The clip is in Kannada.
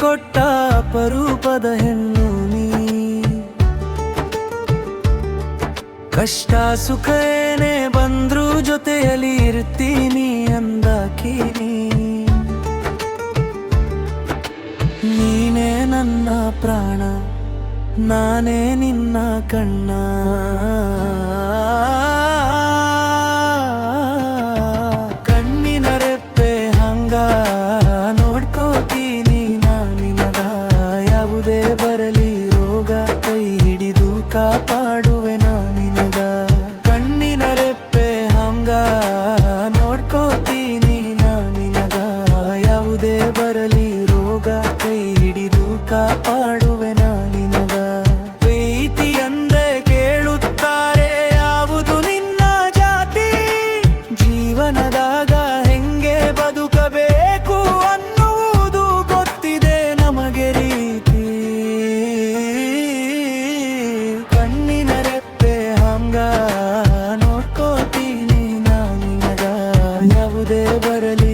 ಕೊಟ್ಟ ಅಪರೂಪದ ಹೆಣ್ಣು ನೀ. ಕಷ್ಟ ಸುಖ ಏನೇ ಬಂದ್ರೂ ಜೊತೆಯಲ್ಲಿ ಇರ್ತೀನಿ ಅಂದಾಕಿ ನೀನೇ ನನ್ನ ಪ್ರಾಣ, ನಾನೇ ನಿನ್ನ ಕಣ್ಣ. ಕಣ್ಣಿನ ರೆಪ್ಪೆ ಹಂಗ ನೋಡ್ಕೋತೀನಿ ನಿನಗ. ಯಾವುದೇ ಬರಲಿ ರೋಗ ಕೈ ಹಿಡಿದು ಕಾಪಾಡುವೆ ನಿನಗ. ಕಣ್ಣಿನ ರೆಪ್ಪೆ ಹಂಗ ನೋಡ್ಕೋತೀನಿ ನಿನಗ. ಯಾವುದೇ ಬರಲಿ ರೋಗ ಕೈ ಹಿಡಿದು ಕಾಪಾಡುವೆ ನಿನಗ. ಪ್ರೀತಿ ಅಂದೇ ಕೇಳುತ್ತಾರೆ ಯಾವುದು ನಿನ್ನ ಜಾತಿ. ಜೀವನದಾಗ ಹೆಂಗೆ ಬದುಕಬೇಕು ಅನ್ನುವುದು ಗೊತ್ತಿದೆ ನಮಗೆ ರೀತಿ. ಕಣ್ಣಿನ ರೆಪ್ಪೆ ಹಂಗ ನೋಡ್ಕೋತೀನಿ ನಿನಗ. ಯಾವುದೇ ಬರಲಿ